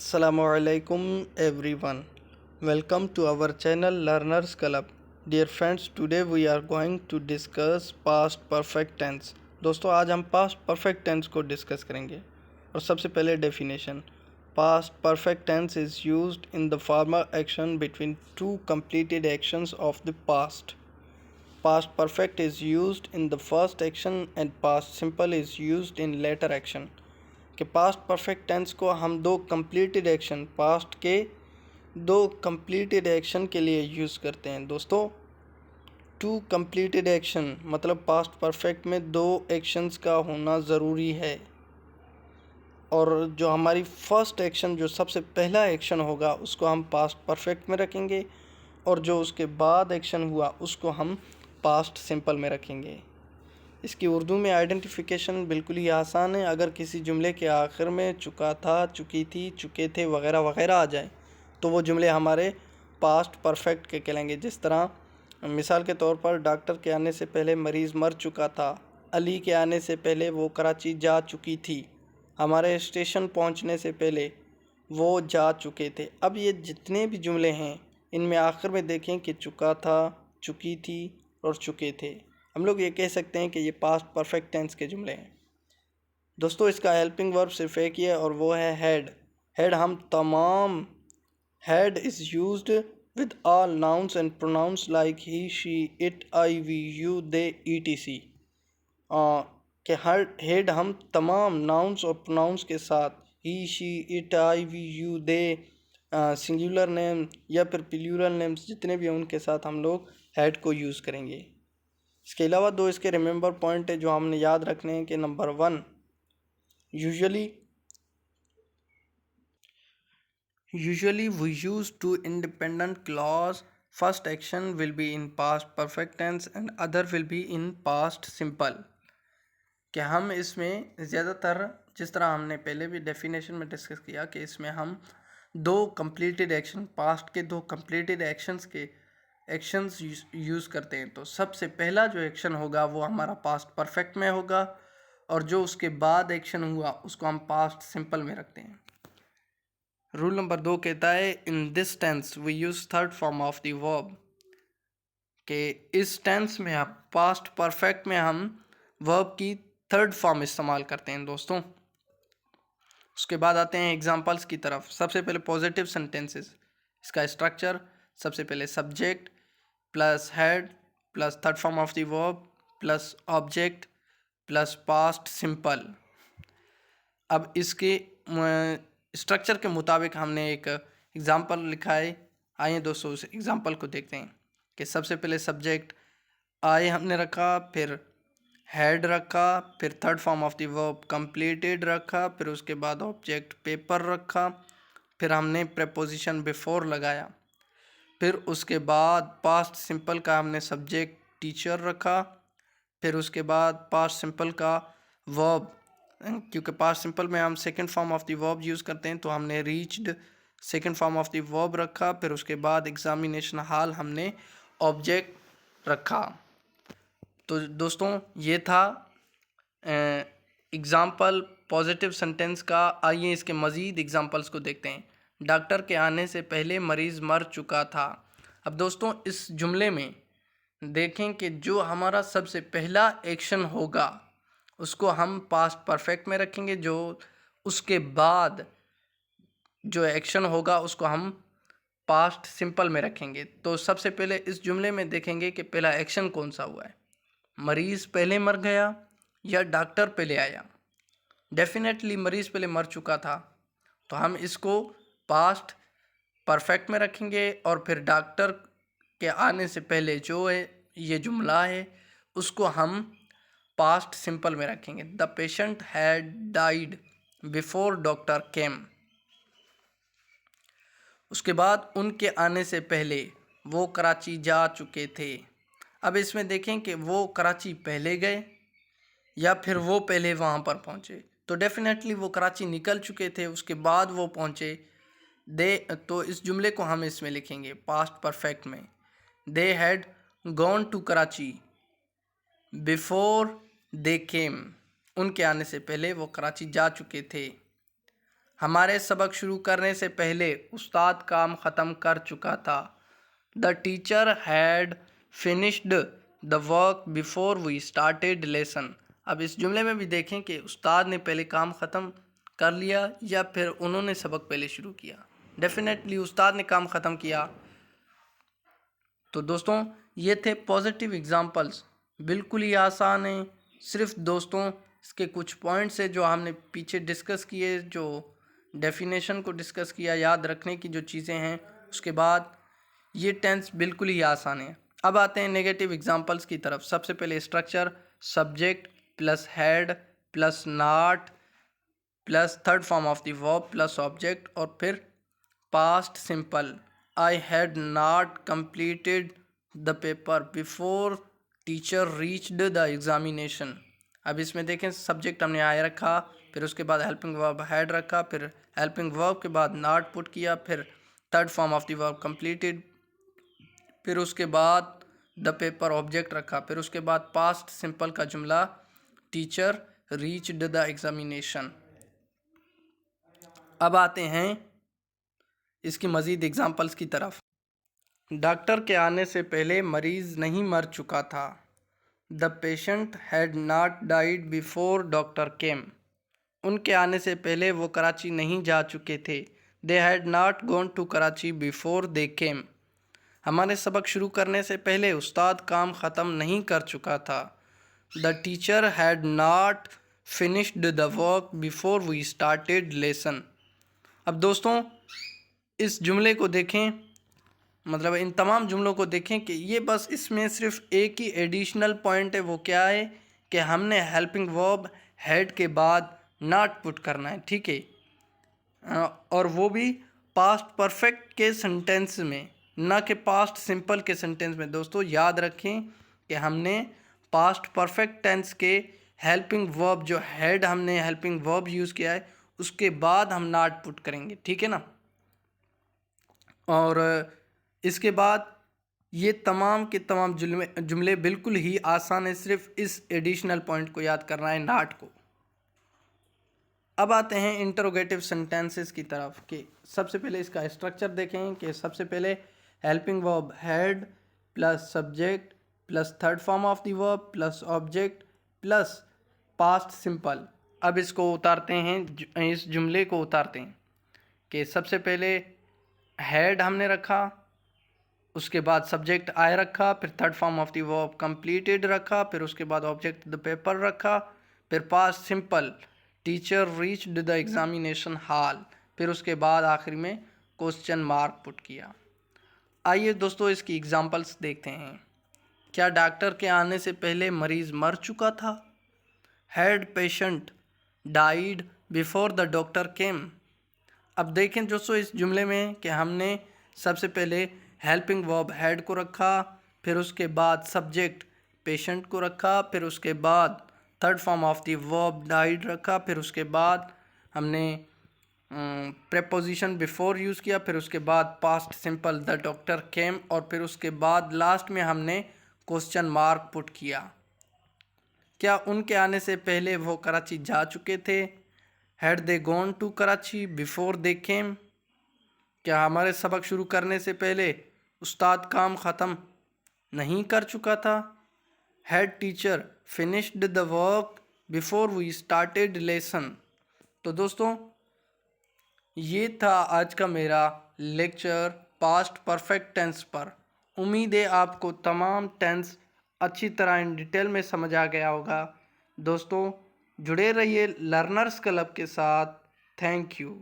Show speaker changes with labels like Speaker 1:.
Speaker 1: Assalamualaikum everyone. Welcome to our channel Learners Club. Dear friends, today we are going to discuss past perfect tense. दोस्तों आज हम past perfect tense को discuss करेंगे और सबसे पहले definition. Past perfect tense is used in the former action between two completed actions of the past. Past perfect is used in the first action and past simple is used in later action. कि past perfect tense को हम दो completed action past के दो completed action के लिए use करते हैं दोस्तों. टू कंप्लीटेड एक्शन मतलब पास्ट परफेक्ट में दो एक्शंस का होना ज़रूरी है और जो हमारी फर्स्ट एक्शन जो सबसे पहला एक्शन होगा उसको हम पास्ट परफेक्ट में रखेंगे और जो उसके बाद एक्शन हुआ उसको हम पास्ट सिंपल में रखेंगे. इसकी उर्दू में आइडेंटिफिकेशन बिल्कुल ही आसान है. अगर किसी जुमले के आखिर में चुका था, चुकी थी, चुके थे वगैरह वगैरह आ जाए तो वो जुमले हमारे पास्ट परफेक्ट के कहलाएंगे. जिस तरह मिसाल के तौर पर डॉक्टर के आने से पहले मरीज़ मर चुका था, अली के आने से पहले वो कराची जा चुकी थी, हमारे स्टेशन पहुंचने से पहले वो जा चुके थे. अब ये जितने भी जुमले हैं इनमें आखिर में देखें कि चुका था, चुकी थी और चुके थे. हम लोग ये कह सकते हैं कि ये पास्ट परफेक्ट टेंस के जुमले हैं. दोस्तों इसका हेल्पिंग वर्ब सिर्फ एक ही है और वो है हैड. हैड हम तमाम had is used with all nouns and pronouns like he, she, it, I, we, you, they, etc. कि हैड हम तमाम नाउन्स और प्रोनाउंस के साथ he, she, it, I, we, you, they, singular name या फिर प्लूरल नेम्स जितने भी हैं उनके साथ हम लोग हैड को यूज़ करेंगे. इसके अलावा दो इसके रिमेंबर पॉइंट है जो हमने याद रखने हैं कि number 1, usually we use two independent clause. First action will be in past perfect tense and other will be in past simple. कि हम इसमें ज़्यादातर जिस तरह हमने पहले भी डेफिनेशन में डिस्कस किया कि इसमें हम दो कंप्लीटेड एक्शन पास्ट के दो कंप्लीटेड एक्शंस यूज़ करते हैं. तो सबसे पहला जो एक्शन होगा वो हमारा पास्ट परफेक्ट में होगा और जो उसके बाद एक्शन हुआ उसको हम पास्ट सिंपल में रखते हैं. रूल नंबर 2 कहता है in this tense we use third form of the verb. कि इस टेंस में हम पास्ट परफेक्ट में हम वर्ब की थर्ड फॉर्म इस्तेमाल करते हैं दोस्तों. उसके बाद आते हैं एग्जांपल्स की तरफ. सबसे पहले पॉजिटिव सेंटेंसेस. इसका स्ट्रक्चर सबसे पहले subject plus head plus third form of the verb plus object plus past simple. अब इसके स्ट्रक्चर के मुताबिक हमने एक एग्जांपल लिखा है. आइए दोस्तों उस एग्जांपल को देखते हैं. कि सबसे पहले सब्जेक्ट आई हमने रखा, फिर हेड रखा, फिर third form of the verb completed रखा, फिर उसके बाद ऑब्जेक्ट पेपर रखा, फिर हमने प्रेपोजिशन बिफोर लगाया, फिर उसके बाद पास्ट सिंपल का हमने सब्जेक्ट टीचर रखा, फिर उसके बाद पास्ट सिंपल का वर्ब, क्योंकि पास्ट सिंपल में हम second form of the verb use करते हैं तो हमने reached second form of the verb रखा, फिर उसके बाद एग्जामिनेशन हॉल हमने ऑब्जेक्ट रखा. तो दोस्तों ये था एग्ज़ाम्पल पॉजिटिव सेंटेंस का. आइए इसके मज़ीद एग्ज़ाम्पल्स को देखते हैं. डॉक्टर के आने से पहले मरीज़ मर चुका था. अब दोस्तों इस जुमले में देखें कि जो हमारा सबसे पहला एक्शन होगा उसको हम पास्ट परफेक्ट में रखेंगे, जो उसके बाद जो एक्शन होगा उसको हम पास्ट सिंपल में रखेंगे. तो सबसे पहले इस जुमले में देखेंगे कि पहला एक्शन कौन सा हुआ है. मरीज़ पहले मर गया या डॉक्टर पहले आया. डेफिनेटली मरीज़ पहले मर चुका था तो हम इसको पास्ट परफेक्ट में रखेंगे और फिर डॉक्टर के आने से पहले जो है ये जुमला है उसको हम पास्ट सिंपल में रखेंगे. The patient had died before doctor केम. उसके बाद उनके आने से पहले वो कराची जा चुके थे. अब इसमें देखें कि वो कराची पहले गए या फिर वो पहले वहाँ पर पहुँचे. तो डेफिनेटली वो कराची निकल चुके थे उसके बाद वो पहुँचे. तो इस जुमले को हम इसमें लिखेंगे पास्ट परफेक्ट में. They had gone to Karachi before they came. उनके आने से पहले वो कराची जा चुके थे. हमारे सबक शुरू करने से पहले उस्ताद काम ख़त्म कर चुका था। The teacher had finished the work before we started lesson. अब इस जुमले में भी देखें कि उस्ताद ने पहले काम ख़त्म कर लिया या फिर उन्होंने सबक पहले शुरू किया। डेफिनेटली उस्ताद ने काम ख़त्म किया। तो दोस्तों ये थे पॉजिटिव एग्जांपल्स, बिल्कुल ही आसान हैं। सिर्फ दोस्तों इसके कुछ पॉइंट्स है जो हमने पीछे डिस्कस किए, जो डेफिनेशन को डिस्कस किया, याद रखने की जो चीज़ें हैं। उसके बाद ये टेंस बिल्कुल ही आसान है। अब आते हैं नेगेटिव एग्जांपल्स की तरफ। सबसे पहले structure subject plus had plus not plus third form of the verb plus object और फिर past simple. I had not completed the paper before teacher reached the examination. अब इसमें देखें सब्जेक्ट हमने आई रखा, फिर उसके बाद हेल्पिंग वर्ब हैड रखा, फिर हेल्पिंग वर्ब के बाद नॉट पुट किया, फिर third form of the verb completed, फिर उसके बाद द पेपर ऑब्जेक्ट रखा, फिर उसके बाद पास्ट सिंपल का जुमला टीचर रीच्ड द एग्जामिनेशन। अब आते हैं इसकी मज़ीद एग्जांपल्स की तरफ। डॉक्टर के आने से पहले मरीज़ नहीं मर चुका था। The patient had not died before doctor केम। उनके आने से पहले वो कराची नहीं जा चुके थे। They had not gone to Karachi before they came. हमारे सबक शुरू करने से पहले उस्ताद काम ख़त्म नहीं कर चुका था। The teacher had not finished the work before we started lesson. अब दोस्तों इस जुमले को देखें, मतलब इन तमाम जुमलों को देखें कि ये बस इसमें सिर्फ एक ही एडिशनल पॉइंट है। वो क्या है कि हमने हेल्पिंग वर्ब हैड के बाद नॉट पुट करना है, ठीक है, और वो भी पास्ट परफेक्ट के सेंटेंस में, ना कि पास्ट सिंपल के सेंटेंस में। दोस्तों याद रखें कि हमने पास्ट परफेक्ट टेंस के हेल्पिंग वर्ब, जो हैड हमने हेल्पिंग वर्ब यूज़ किया है, उसके बाद हम नॉट पुट करेंगे, ठीक है ना। और इसके बाद ये तमाम के तमाम जुमले बिल्कुल ही आसान है, सिर्फ इस एडिशनल पॉइंट को याद करना है, नॉट को। अब आते हैं इंटरोगेटिव सेंटेंसेस की तरफ कि सबसे पहले इसका स्ट्रक्चर देखें कि सबसे पहले helping verb had plus subject plus third form of the verb plus object plus past simple. अब इसको उतारते हैं, इस जुमले को उतारते हैं कि सबसे पहले हैड हमने रखा, उसके बाद सब्जेक्ट आई रखा, फिर third form of the verb completed रखा, फिर उसके बाद ऑब्जेक्ट द पेपर रखा, फिर past simple teacher reached the examination hall, फिर उसके बाद आखिर में क्वेश्चन मार्क पुट किया। आइए दोस्तों इसकी एग्जांपल्स देखते हैं। क्या डॉक्टर के आने से पहले मरीज़ मर चुका था? Had patient died before the doctor केम। अब देखें दोस्तों इस जुमले में कि हमने सबसे पहले हेल्पिंग वर्ब हैड को रखा, फिर उसके बाद सब्जेक्ट पेशेंट को रखा, फिर उसके बाद third form of the verb died रखा, फिर उसके बाद हमने प्रेपोजिशन बिफोर यूज़ किया, फिर उसके बाद पास्ट सिंपल द डॉक्टर केम, और फिर उसके बाद लास्ट में हमने क्वेश्चन मार्क पुट किया। क्या उनके आने से पहले वो कराची जा चुके थे? Had they gone to Karachi before they came. क्या हमारे सबक शुरू करने से पहले उस्ताद काम ख़त्म नहीं कर चुका था? Had teacher finished the work before we started lesson. तो दोस्तों ये था आज का मेरा लेक्चर पास्ट परफेक्ट टेंस पर। उम्मीद है आपको तमाम टेंस अच्छी तरह इन डिटेल में समझ आ गया होगा। दोस्तों जुड़े रहिए लर्नर्स क्लब के साथ। Thank you.